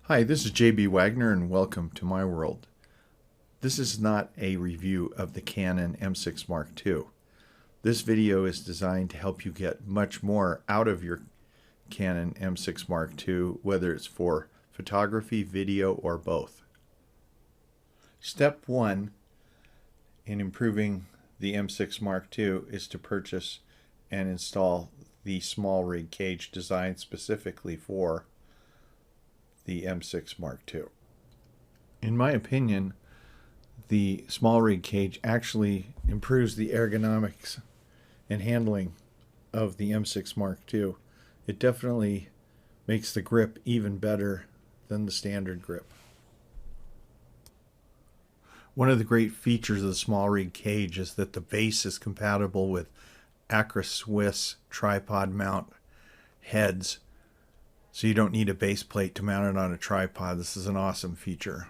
Hi, this is JB Wagner and welcome to my world. This is not a review of the Canon M6 Mark II. This video is designed to help you get much more out of your Canon M6 Mark II, whether it's for photography, video, or both. Step 1 in improving the M6 Mark II is to purchase and install the small rig cage designed specifically for the M6 Mark II. In my opinion, the small rig cage actually improves the ergonomics and handling of the M6 Mark II. It definitely makes the grip even better than the standard grip. One of the great features of the small rig cage is that the base is compatible with Acra Swiss tripod mount heads, so you don't need a base plate to mount it on a tripod. This is an awesome feature.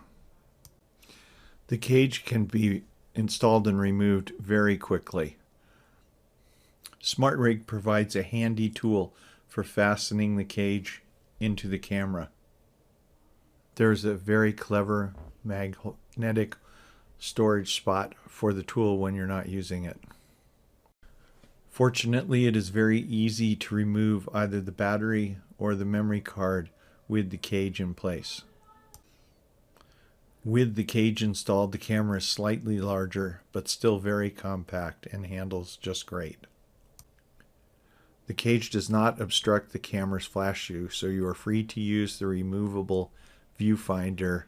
The cage can be installed and removed very quickly. SmartRig provides a handy tool for fastening the cage into the camera. There's a very clever magnetic storage spot for the tool when you're not using it. Fortunately, it is very easy to remove either the battery or the memory card with the cage in place. With the cage installed, the camera is slightly larger, but still very compact and handles just great. The cage does not obstruct the camera's flash view, so you are free to use the removable viewfinder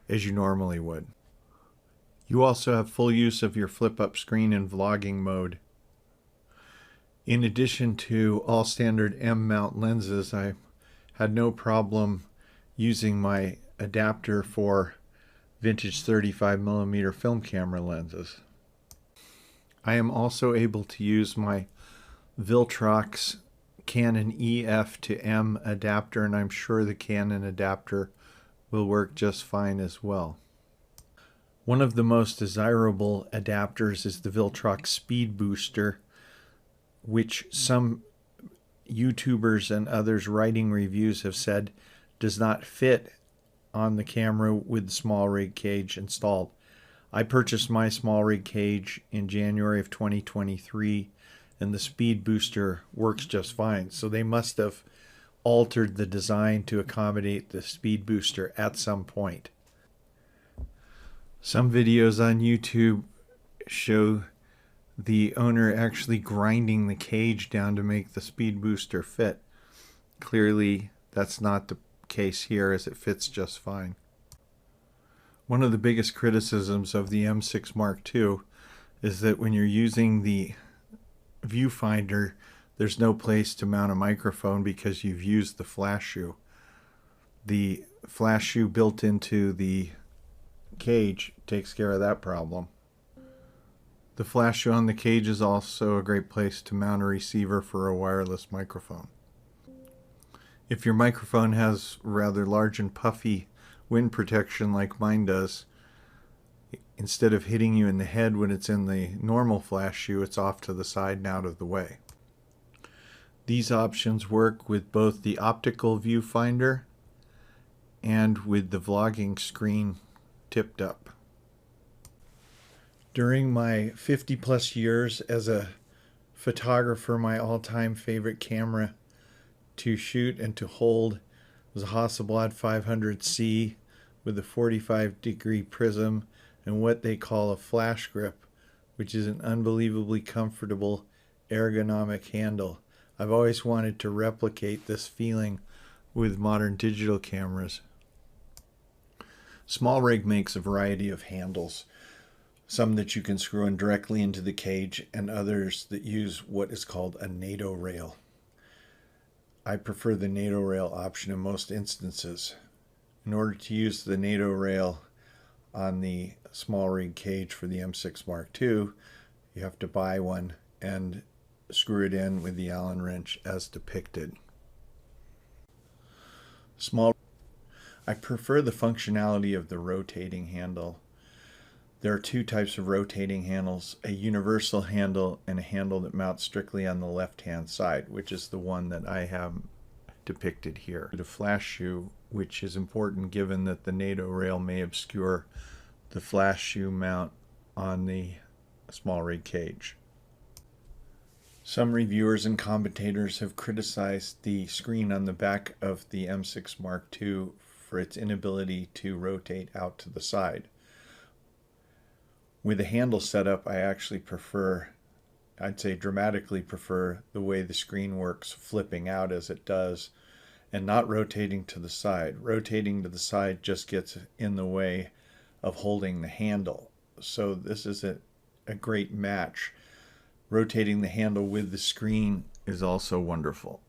as you normally would. You also have full use of your flip-up screen in vlogging mode. In addition to all standard M mount lenses, I had no problem using my adapter for vintage 35mm film camera lenses. I am also able to use my Viltrox Canon EF to M adapter, and I'm sure the Canon adapter will work just fine as well. One of the most desirable adapters is the Viltrox Speed Booster, which some YouTubers and others writing reviews have said does not fit on the camera with the small rig cage installed. I purchased my small rig cage in January of 2023, and the Speed Booster works just fine. So they must have altered the design to accommodate the Speed Booster at some point. Some videos on YouTube show the owner actually grinding the cage down to make the Speed Booster fit. Clearly, that's not the case here, as it fits just fine. One of the biggest criticisms of the M6 Mark II is that when you're using the viewfinder, there's no place to mount a microphone because you've used the flash shoe. The flash shoe built into the cage takes care of that problem. The flash shoe on the cage is also a great place to mount a receiver for a wireless microphone. If your microphone has rather large and puffy wind protection like mine does, instead of hitting you in the head when it's in the normal flash shoe, it's off to the side and out of the way. These options work with both the optical viewfinder and with the vlogging screen tipped up. During my 50+ years as a photographer, my all-time favorite camera to shoot and to hold was a Hasselblad 500C with a 45-degree prism and what they call a flash grip, which is an unbelievably comfortable ergonomic handle. I've always wanted to replicate this feeling with modern digital cameras. Small Rig makes a variety of handles, some that you can screw in directly into the cage and others that use what is called a Nato rail. I prefer the Nato rail option in most instances. In order to use the Nato rail on the small rig cage for the M6 Mark II, you have to buy one and screw it in with the Allen wrench as depicted. I prefer the functionality of the rotating handle. There are two types of rotating handles, a universal handle and a handle that mounts strictly on the left-hand side, which is the one that I depicted here. The flash shoe, which is important given that the Nato rail may obscure the flash shoe mount on the small rig cage. Some reviewers and commentators have criticized the screen on the back of the M6 Mark II for its inability to rotate out to the side. With the handle setup, I actually prefer, I'd say dramatically prefer, the way the screen works, flipping out as it does and not rotating to the side. Rotating to the side just gets in the way of holding the handle. So this is a great match. Rotating the handle with the screen is also wonderful.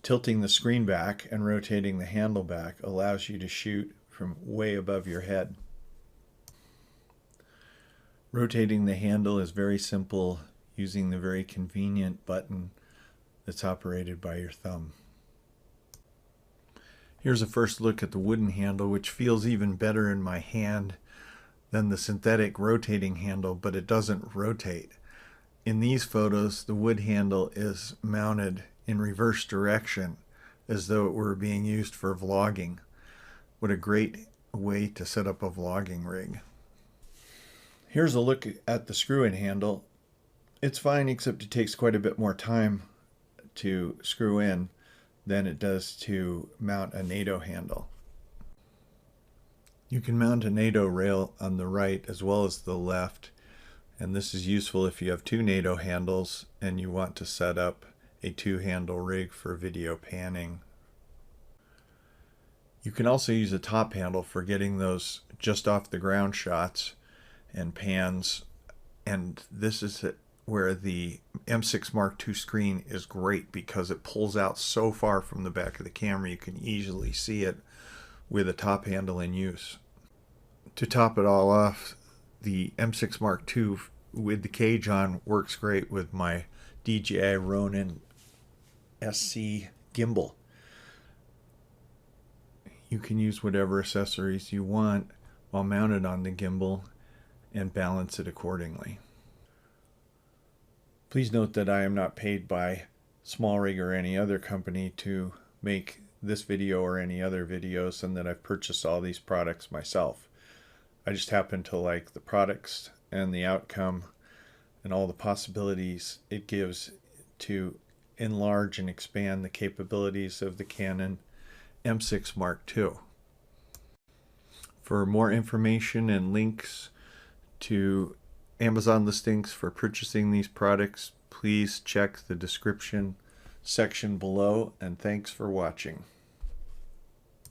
Tilting the screen back and rotating the handle back allows you to shoot from way above your head. Rotating the handle is very simple using the very convenient button that's operated by your thumb. Here's a first look at the wooden handle, which feels even better in my hand than the synthetic rotating handle, but it doesn't rotate. In these photos, the wood handle is mounted in reverse direction as though it were being used for vlogging. What a great way to set up a vlogging rig. Here's a look at the screw-in handle. It's fine, except it takes quite a bit more time to screw in than it does to mount a Nato handle. You can mount a Nato rail on the right as well as the left, and this is useful if you have two Nato handles and you want to set up a two-handle rig for video panning. You can also use a top handle for getting those just off the ground shots and pans, and this is where the M6 Mark II screen is great because it pulls out so far from the back of the camera you can easily see it with a top handle in use. To top it all off, the M6 Mark II with the cage on works great with my DJI Ronin SC gimbal. You can use whatever accessories you want while mounted on the gimbal and balance it accordingly. Please note that I am not paid by SmallRig or any other company to make this video or any other videos, and that I've purchased all these products myself. I just happen to like the products and the outcome and all the possibilities it gives to enlarge and expand the capabilities of the Canon M6 Mark II. For more information and links to Amazon listings for purchasing these products, please check the description section below, and thanks for watching.